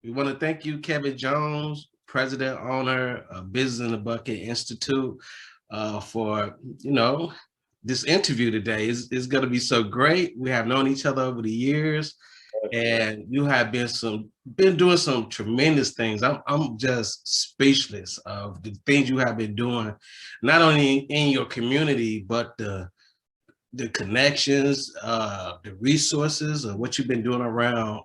We want to thank you, Kevin Jones, president, owner of Business in the Bucket Institute, for, this interview today. Is going to be so great. We have known each other over the years, and you have been doing some tremendous things. I'm just speechless of the things you have been doing, not only in your community, but the connections, the resources of what you've been doing around,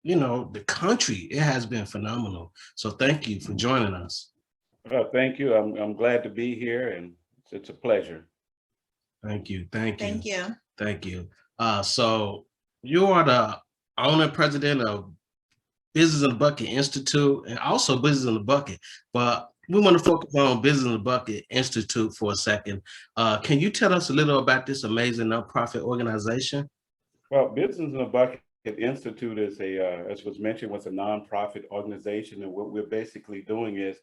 the country. It has been phenomenal. So thank you for joining us. Thank you. I'm glad to be here, and it's a pleasure. Thank you. Thank you. Thank you. Thank you. So you are the owner and president of Business in the Bucket Institute and also Business in the Bucket. But we want to focus on Business in the Bucket Institute for a second. Can you tell us a little about this amazing nonprofit organization? Well, Business in the Bucket Institute is as was mentioned, was a nonprofit organization. And what we're basically doing is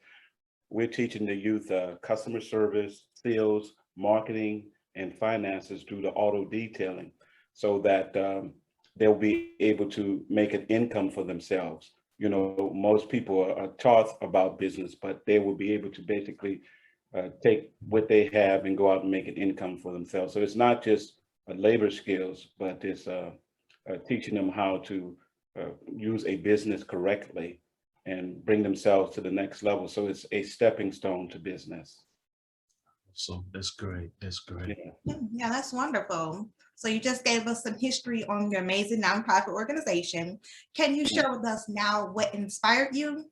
we're teaching the youth customer service, sales, marketing, and finances through the auto detailing so that they'll be able to make an income for themselves. Most people are taught about business, but they will be able to basically take what they have and go out and make an income for themselves. So it's not just labor skills, but it's teaching them how to use a business correctly and bring themselves to the next level. So it's a stepping stone to business. So that's great. That's great. Yeah, that's wonderful. So you just gave us some history on your amazing nonprofit organization. Can you share with us now what inspired you?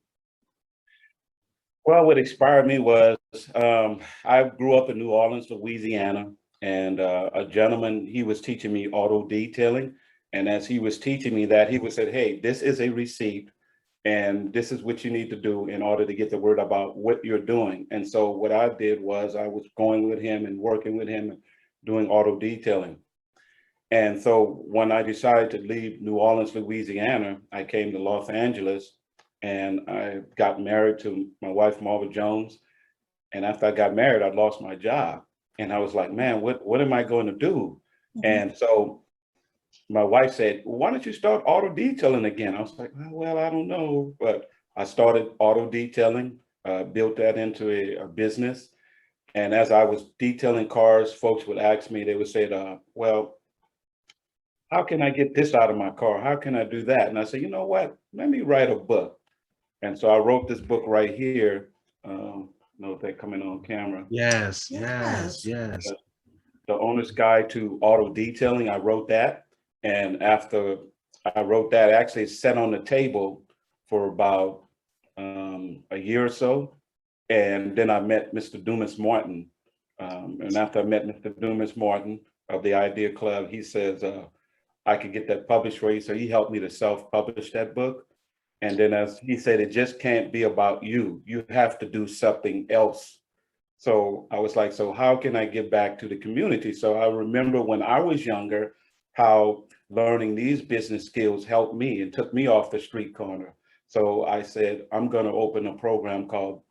Well, what inspired me was I grew up in New Orleans, Louisiana, and a gentleman, he was teaching me auto detailing. And as he was teaching me that, he would say, hey, this is a receipt, and this is what you need to do in order to get the word about what you're doing. And so what I did was I was going with him and working with him and doing auto detailing. And so when I decided to leave New Orleans, Louisiana, I came to Los Angeles and I got married to my wife, Marva Jones. And after I got married, I lost my job. And I was like, man, what am I going to do? Mm-hmm. And so my wife said, why don't you start auto detailing again? I was like, well, I don't know. But I started auto detailing, built that into a business. And as I was detailing cars, folks would ask me, they would say, well, how can I get this out of my car? How can I do that? And I said, you know what? Let me write a book. And so I wrote this book right here. Know if they're coming on camera. Yes. The Owner's Guide to Auto Detailing. I wrote that. And after I wrote that, actually it sat on the table for about a year or so. And then I met Mr. Dumas Martin. And after I met Mr. Dumas Martin of the Idea Club, he says, I could get that published for you. So he helped me to self-publish that book. And then as he said, it just can't be about you. You have to do something else. So I was like, so how can I give back to the community? So I remember when I was younger, how learning these business skills helped me and took me off the street corner. So I said, I'm going to open a program called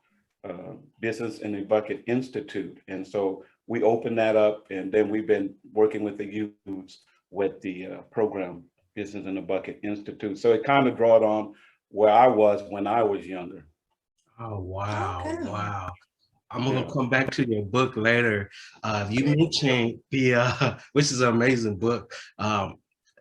Business in the Bucket Institute. And so we opened that up, and then we've been working with the youths with the program Business in the Bucket Institute. So it kind of drawed on where I was when I was younger. Oh, wow. Okay. Wow. I'm going to come back to your book later. You mentioned which is an amazing book.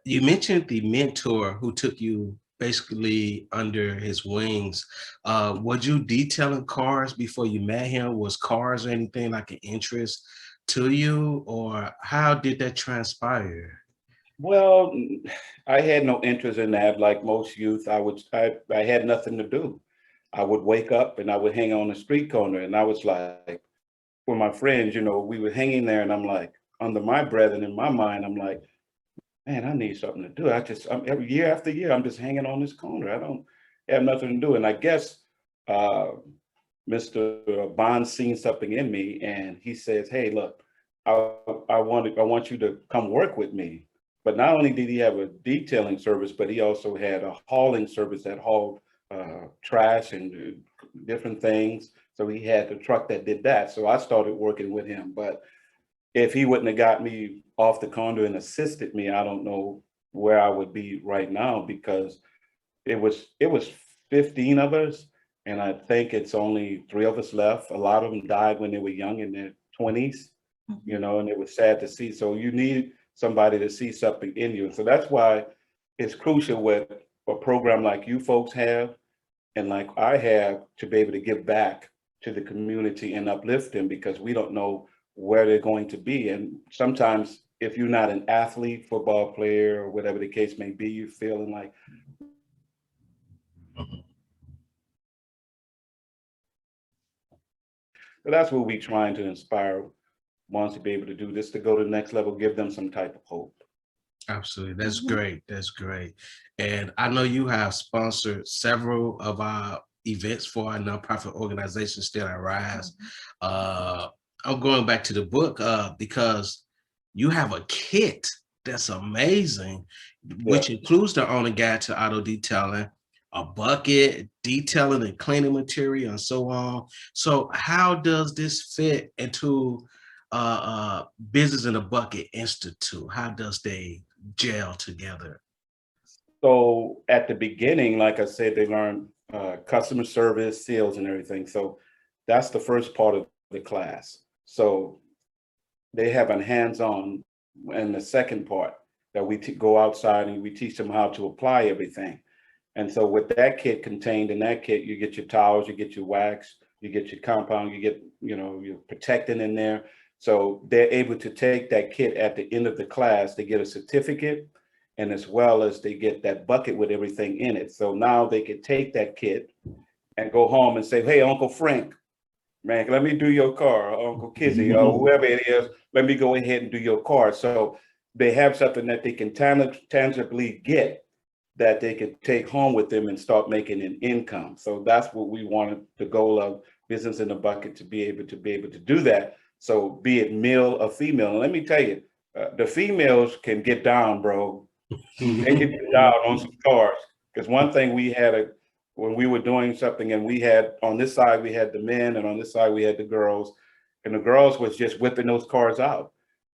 You mentioned the mentor who took you basically under his wings. Was you detailing cars before you met him? Was cars or anything like an interest to you, or how did that transpire? Well, I had no interest in that. Like most youth, I had nothing to do. I would wake up and I would hang on the street corner, and I was like, with my friends, we were hanging there, and I'm like, under my breath and in my mind, I'm like, man, I need something to do. Every year after year, I'm just hanging on this corner. I don't have nothing to do. And I guess Mr. Bond seen something in me, and he says, hey, look, I want you to come work with me. But not only did he have a detailing service, but he also had a hauling service that hauled trash and different things. So he had the truck that did that. So I started working with him. But if he wouldn't have got me off the corner and assisted me, I don't know where I would be right now, because it was 15 of us, and I think it's only 3 of us left. A lot of them died when they were young, in their 20s, you know, and it was sad to see. So you need somebody to see something in you. And so that's why it's crucial with a program like you folks have and like I have, to be able to give back to the community and uplift them, because we don't know where they're going to be. And sometimes if you're not an athlete, football player, or whatever the case may be, you're feeling like, so that's what we're trying to inspire ones to be able to do this, to go to the next level, give them some type of hope. Absolutely. That's great. That's great. And I know you have sponsored several of our events for our nonprofit organization, Still I Rise. I'm going back to the book because you have a kit that's amazing, which includes the owner guide to auto detailing, a bucket, detailing and cleaning material, and so on. So how does this fit into Business in a Bucket Institute? How does they gel together? So at the beginning, like I said, they learn customer service, sales, and everything. So that's the first part of the class. So they have a hands-on, and the second part that we go outside and we teach them how to apply everything. And so with that kit, contained in that kit, you get your towels, you get your wax, you get your compound, you get, you know, your protectant in there. So they're able to take that kit at the end of the class. They get a certificate, and as well as they get that bucket with everything in it. So now they can take that kit and go home and say, hey, Uncle Frank, man, let me do your car, or Uncle Kizzy, or whoever it is, let me go ahead and do your car. So they have something that they can tangibly get, that they can take home with them and start making an income. So that's what we wanted, the goal of Business in a Bucket, to be able to do that. So be it male or female. And let me tell you, the females can get down, bro. They can get down on some cars. Because one thing we had when we were doing something, and we had on this side, we had the men, and on this side, we had the girls. And the girls was just whipping those cars out.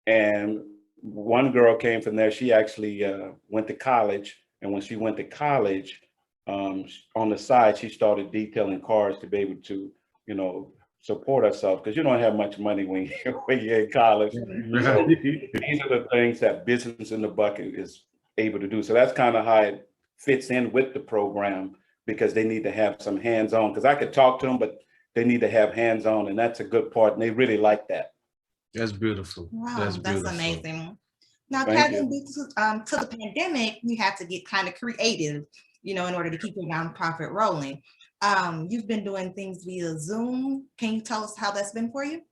And one girl came from there. She actually went to college. And when she went to college, on the side, she started detailing cars to be able to, you know, support herself, because you don't have much money when you're in college. So these are the things that Business in the Bucket is able to do. So that's kind of how it fits in with the program, because they need to have some hands-on, because I could talk to them, but they need to have hands-on, and that's a good part, and they really like that. That's beautiful. Wow, That's that's beautiful. amazing. Now, Thank Kevin, due to the pandemic, you had to get kind of creative, you know, in order to keep your nonprofit rolling. You've been doing things via Zoom. Can you tell us how that's been for you?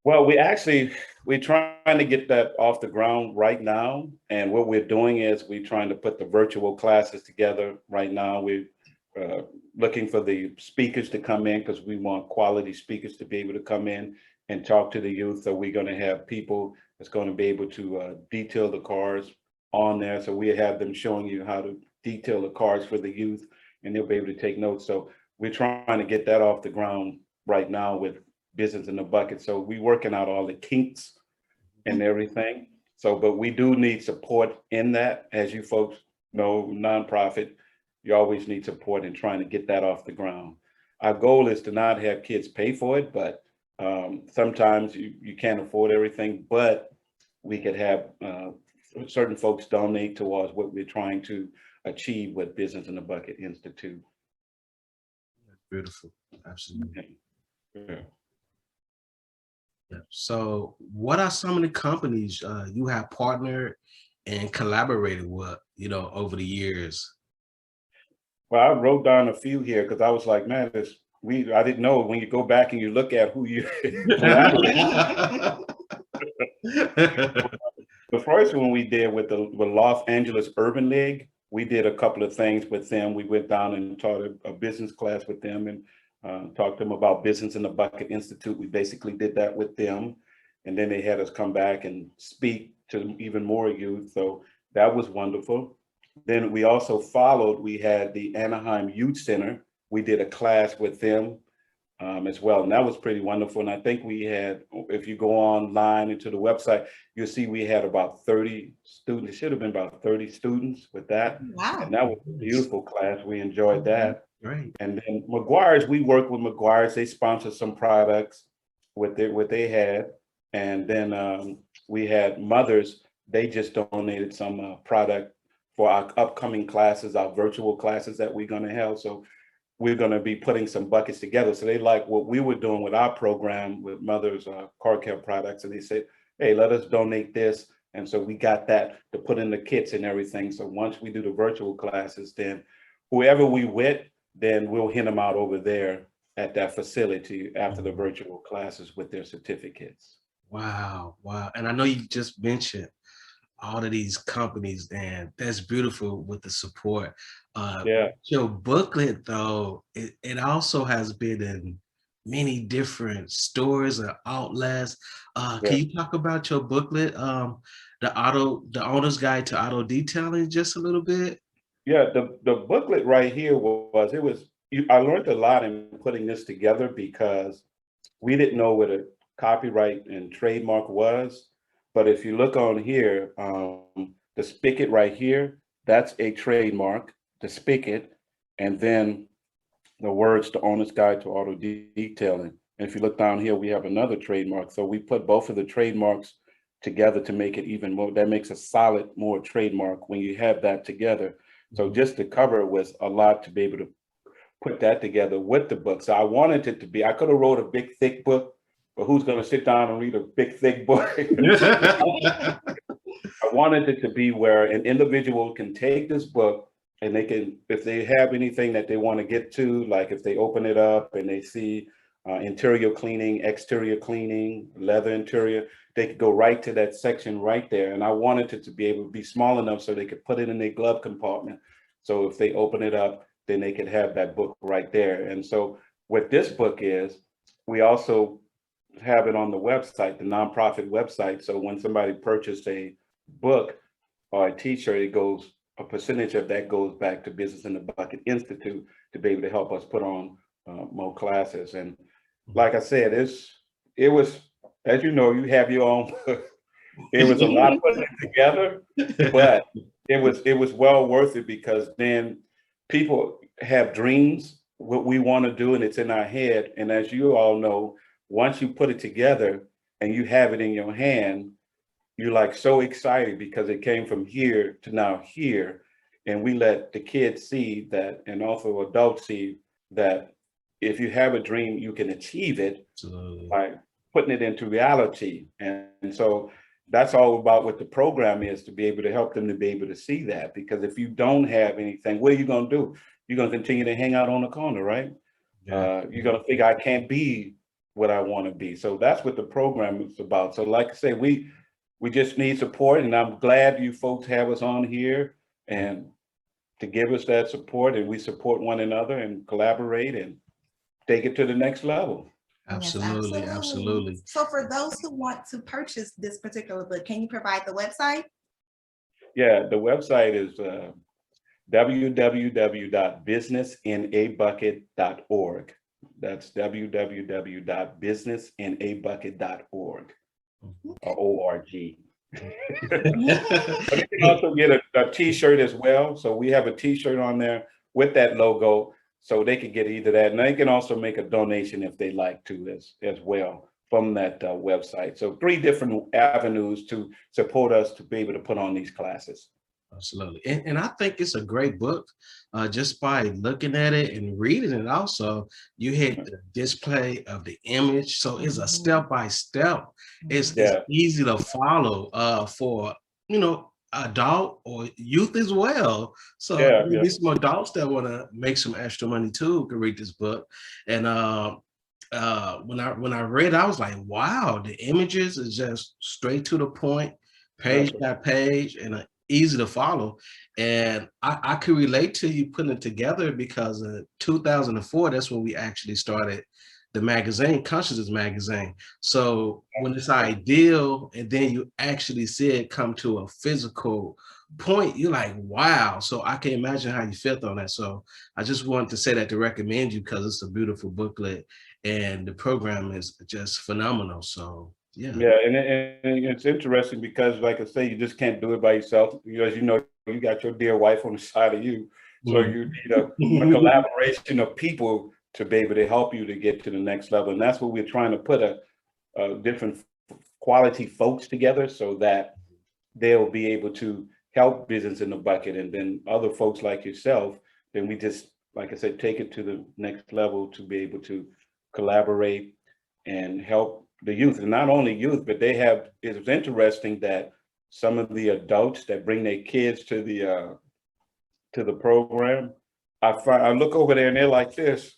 Well, we're trying to get that off the ground right now. And what we're doing is we're trying to put the virtual classes together right now. We're looking for the speakers to come in, because we want quality speakers to be able to come in and talk to the youth. So we're going to have people that's going to be able to detail the cars on there. So we have them showing you how to detail the cars for the youth, and they'll be able to take notes. So we're trying to get that off the ground right now with Business in the Bucket. So we're working out all the kinks and everything. So, but we do need support in that. As you folks know, nonprofit, you always need support in trying to get that off the ground. Our goal is to not have kids pay for it, but sometimes you can't afford everything, but we could have certain folks donate towards what we're trying to achieve with Business in the Bucket Institute. Beautiful. Absolutely. Yeah. Yeah. So what are some of the companies you have partnered and collaborated with, you know, over the years? Well, I wrote down a few here because I was like, man, I didn't know. When you go back and you look at who you collaborate. The first one we did with Los Angeles Urban League, we did a couple of things with them. We went down and taught a business class with them, and talked to them about Business in the Bucket Institute. We basically did that with them. And then they had us come back and speak to even more youth. So that was wonderful. Then we also we had the Anaheim Youth Center. We did a class with them as well. And that was pretty wonderful. And I think we had, if you go online into the website, you'll see we had about 30 students. It should have been about 30 students with that. Wow. And that was a beautiful class. We enjoyed that. Great. And then McGuire's, we work with McGuire's. They sponsor some products with what they had. And then we had Mothers. They just donated some product for our upcoming classes, our virtual classes that we're going to have. So we're going to be putting some buckets together. So they like what we were doing with our program with Mothers car care products. And they said, hey, let us donate this. And so we got that to put in the kits and everything. So once we do the virtual classes, then whoever we with, then we'll hand them out over there at that facility after the virtual classes with their certificates. Wow. Wow. And I know you just mentioned all of these companies, and that's beautiful with the support. Yeah. Your booklet, though, it also has been in many different stores or outlets. Can Yeah. you talk about your booklet, the owner's guide to auto detailing, just a little bit? Yeah, the booklet right here I learned a lot in putting this together because we didn't know what a copyright and trademark was. But if you look on here, the spigot right here, that's a trademark, the spigot, and then the words, the owner's guide to auto detailing. And if you look down here, we have another trademark. So we put both of the trademarks together to make it even more, that makes a solid, more trademark when you have that together. So just the cover was a lot to be able to put that together with the book. So I wanted it to be, I could have wrote a big, thick book, but who's going to sit down and read a big, thick book? I wanted it to be where an individual can take this book and they can, if they have anything that they want to get to, like if they open it up and they see interior cleaning, exterior cleaning, leather interior, they could go right to that section right there. And I wanted it to be able to be small enough so they could put it in their glove compartment. So if they open it up, then they could have that book right there. And so what this book is, we also have it on the website, the nonprofit website. So when somebody purchased a book or a t-shirt, it goes, a percentage of that goes back to Business in the Bucket Institute to be able to help us put on more classes. And like I said, it was, as you know, you have your own book. It was a lot putting it together, but it was well worth it because then people have dreams, what we want to do, and it's in our head. And as you all know, once you put it together and you have it in your hand, you're like so excited because it came from here to now here. And we let the kids see that, and also adults see that if you have a dream, you can achieve it. Absolutely. By putting it into reality. And so that's all about what the program is, to be able to help them to be able to see that. Because if you don't have anything, what are you going to do? You're going to continue to hang out on the corner, right? Yeah. You're going to figure I can't be what I want to be. So that's what the program is about. So like I say, we just need support, and I'm glad you folks have us on here and to give us that support, and we support one another and collaborate and take it to the next level. Absolutely. Yes, Absolutely. So for those who want to purchase this particular book, can you provide the website? Yeah, the website is www.businessinabucket.org. That's www.businessinabucket.org or O-R-G. But you can also get a t-shirt as well. So we have a t-shirt on there with that logo, so they could get either that, and they can also make a donation if they like to as well from that website. So 3 different avenues to support us to be able to put on these classes. Absolutely. And I think it's a great book. Just by looking at it and reading it, also, you hit the display of the image. So it's a step-by-step. It's easy to follow for, adult or youth as well. So maybe some adults that want to make some extra money too can read this book. And when I read, I was like, wow, the images is just straight to the point, page by page, and easy to follow. And I could relate to you putting it together because in 2004, that's when we actually started the magazine, Consciousness Magazine. So when it's ideal and then you actually see it come to a physical point, you're like, wow. So I can imagine how you felt on that. So I just wanted to say that to recommend you because it's a beautiful booklet and the program is just phenomenal. So yeah, and it's interesting because, like I say, you just can't do it by yourself. As you know, you got your dear wife on the side of you. So you need a collaboration of people to be able to help you to get to the next level. And that's what we're trying to put a different quality folks together so that they'll be able to help business in the bucket. And then other folks like yourself, then we just, like I said, take it to the next level to be able to collaborate and help the youth. And not only youth, but it was interesting that some of the adults that bring their kids to the program, I look over there and they're like this.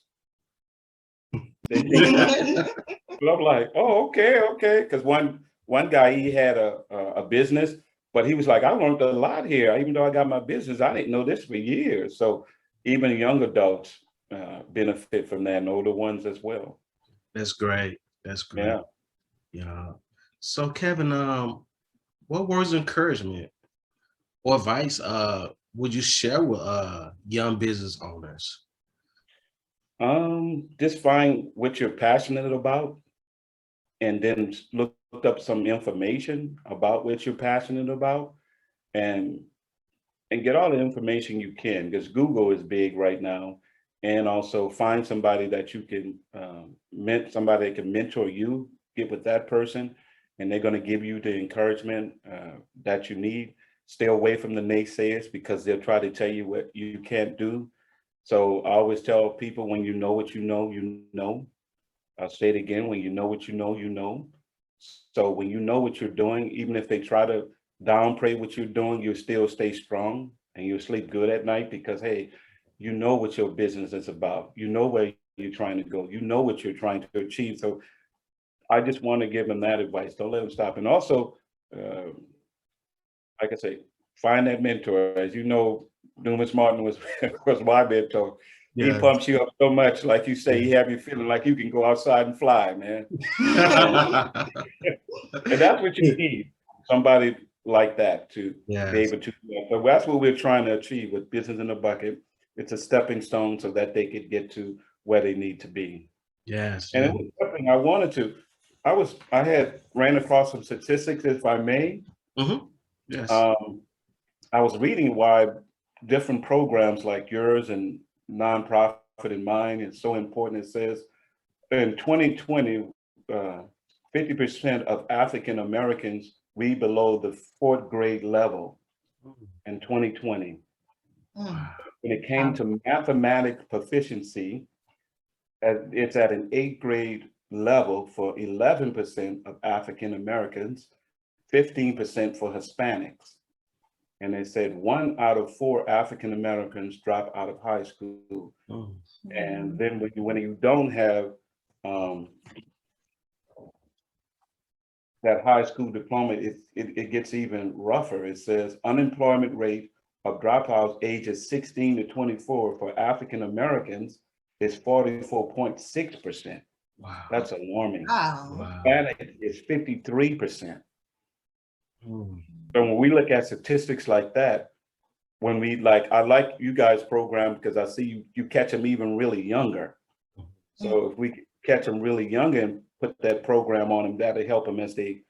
But I'm like, oh, okay. Because one guy, he had a business, but he was like, I learned a lot here. Even though I got my business, I didn't know this for years. So even young adults benefit from that, and older ones as well. That's great. That's great. Yeah. Yeah. So Kevin, what words of encouragement or advice would you share with young business owners? Just find what you're passionate about, and then look up some information about what you're passionate about, and get all the information you can, because Google is big right now. And also find somebody that you can somebody that can mentor you, get with that person, and they're going to give you the encouragement that you need. Stay away from the naysayers, because they'll try to tell you what you can't do. So I always tell people, when you know what you know, you know. I'll say it again, when you know what you know, you know. So when you know what you're doing, even if they try to downplay what you're doing, you'll still stay strong and you'll sleep good at night, because, hey, you know what your business is about. You know where you're trying to go. You know what you're trying to achieve. So I just want to give them that advice. Don't let them stop. And also, like I say, find that mentor. As you know, Dumas Martin was my mentor. He Yeah. pumps you up so much, like you say, he have you feeling like you can go outside and fly, man. And that's what you need, somebody like that to be able to do that. So that's what we're trying to achieve with Business in the Bucket. It's a stepping stone so that they could get to where they need to be. Yes. And it was something I wanted to, I had ran across some statistics, if I may. Mm-hmm. Yes. I was reading why different programs like yours and nonprofit and mine is so important. It says in 2020, 50% of African Americans read below the 4th grade level in 2020. Mm. When it came to mathematics proficiency, it's at an 8th grade level for 11% of African Americans, 15% for Hispanics. And they said 1 out of 4 African Americans drop out of high school. Mm. And then when you don't have that high school diploma, it gets even rougher. It says unemployment rate of dropouts ages 16 to 24 for African Americans is 44.6%. Wow. That's alarming. Wow. Hispanic is 53%. Mm. So when we look at statistics like that, when we I like you guys' program, because I see you catch them even really younger. So if we catch them really young and put that program on them, that'll help them as they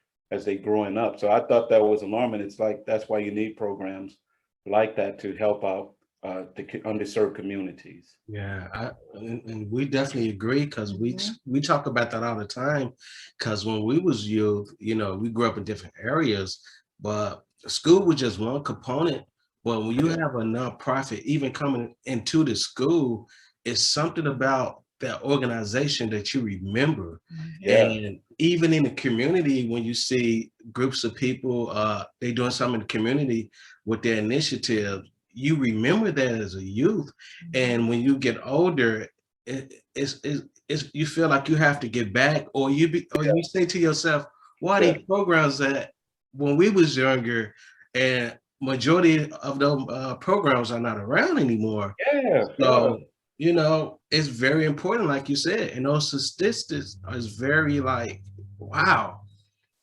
growing up. So I thought that was alarming. It's like, that's why you need programs like that to help out the underserved communities. Yeah, and we definitely agree, because we talk about that all the time. Because when we was youth, we grew up in different areas, but school was just one component. But when you have a nonprofit, even coming into the school, it's something about that organization that you remember. Yeah. And even in the community, when you see groups of people, they doing something in the community with their initiative, you remember that as a youth. And when you get older, it's you feel like you have to get back, or you say to yourself, why these programs that when we was younger, and majority of those programs are not around anymore. So it's very important, like you said, and those statistics is very wow.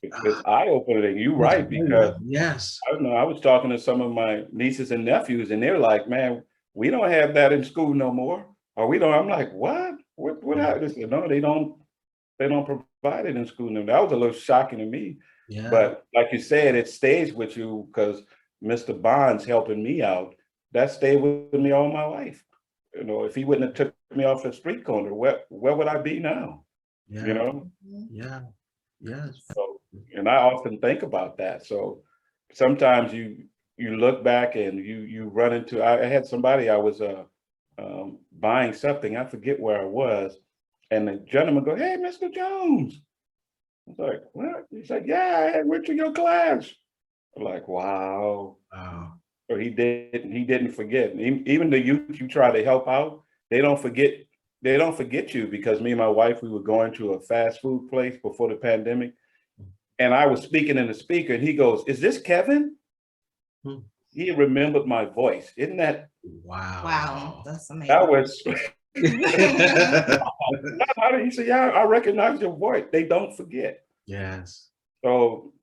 It's eye-opening. You're right, because yes, I don't know, I was talking to some of my nieces and nephews, and they're like, man, we don't have that in school no more. Or we don't. I'm like, what happened? They said, no, they don't provide it in school no more. That was a little shocking to me. Yeah. But like you said, it stays with you, because Mr. Bond's helping me out. that stayed with me all my life. You know, if he wouldn't have took me off the street corner, where would I be now? Yeah. You know? Yeah. Yes. So, and I often think about that. So sometimes you look back and you run into, I had somebody, I was buying something, I forget where I was, and the gentleman go, "Hey, Mr. Jones." I was like, "What?" He's like, "Yeah, I went to your class." I'm like, wow. Wow. So he didn't forget. Even the youth you try to help out, they don't forget you, because me and my wife, we were going to a fast food place before the pandemic, and I was speaking in the speaker, and he goes, "Is this Kevin?" Hmm. He remembered my voice. Isn't that? Wow, that's amazing. That was. He said, "Yeah, I recognize your voice." They don't forget. Yes. So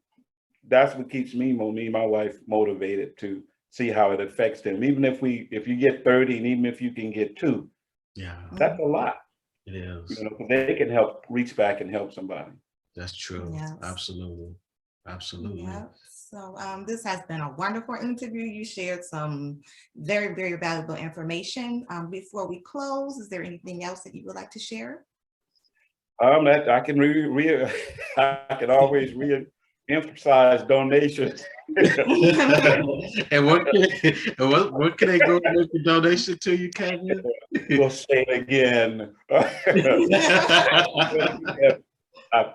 that's what keeps me and my wife motivated to see how it affects them. Even if you get 30, and even if you can get 2, Yeah. that's a lot. It is. You know, 'cause they can help reach back and help somebody. That's true. Yes. Absolutely. Absolutely. Yeah. So this has been a wonderful interview. You shared some very, very valuable information. Before we close, is there anything else that you would like to share? That I can I can always re-emphasize donations. And what can they go make a donation to you, Kevin? We'll say it again.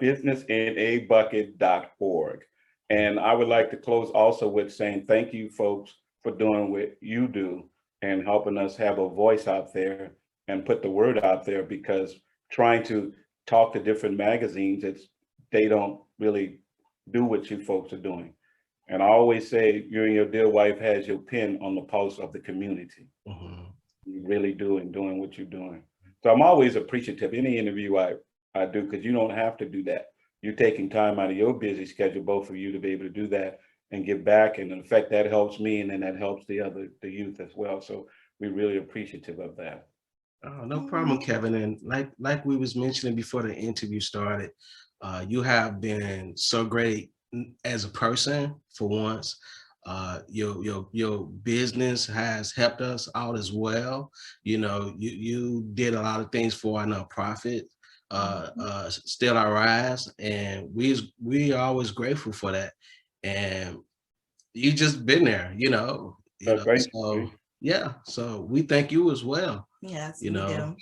businessinabucket.org. And I would like to close also with saying thank you, folks, for doing what you do and helping us have a voice out there and put the word out there, because trying to talk to different magazines, they don't really do what you folks are doing. And I always say, you and your dear wife has your pen on the pulse of the community. Mhm. You really do, in doing what you're doing. So I'm always appreciative. Any interview I do, because you don't have to do that. You're taking time out of your busy schedule, both of you, to be able to do that and give back. And in fact, that helps me, and then that helps the youth as well. So we're really appreciative of that. Oh, no problem, Kevin. And like we was mentioning before the interview started, you have been so great as a person for once. Your business has helped us out as well. You know, you did a lot of things for our nonprofit, Still Our Rise, and we are always grateful for that. And you just been there, Thank so you. yeah, so we thank you as well. Yes, You we know, do.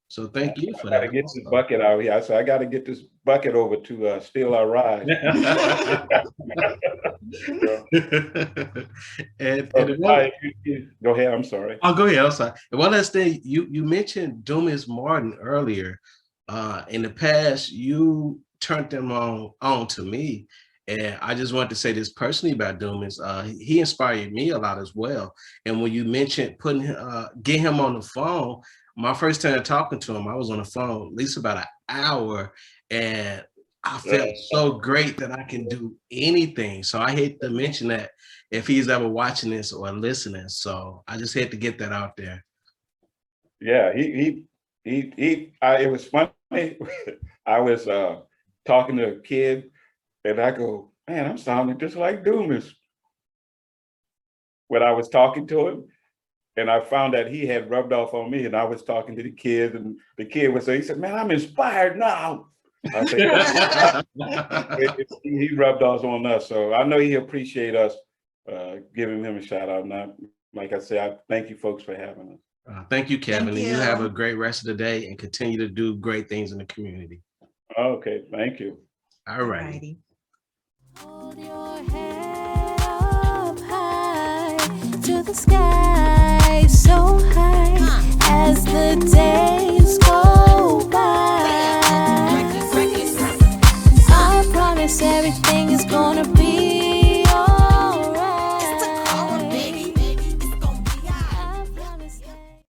so thank you for I gotta that get this also. bucket out here. I got to get this bucket over to Still Our Rise. And Go ahead. I'm sorry. I'll go ahead. I'm sorry. And one last thing, you mentioned Dumas Martin earlier. In the past, you turned them on to me, and I just wanted to say this personally about Dumas. He inspired me a lot as well. And when you mentioned get him on the phone, my first time talking to him, I was on the phone at least about an hour, and I felt so great that I can do anything. So I hate to mention that if he's ever watching this or listening. So I just had to get that out there. Yeah, it was funny. I was talking to a kid, and I go, "Man, I'm sounding just like Dumas." When I was talking to him, and I found that he had rubbed off on me, and I was talking to the kid, and the kid would say, he said, "Man, I'm inspired now." I said, he rubbed off on us. So I know he appreciate us giving him a shout out. Now, like I said, I thank you folks for having us. Thank you, Kevin. Thank and you. you have a great rest of the day and continue to do great things in the community. Okay, thank you. All right. Alrighty. Hold your head up high to the sky, so high as the days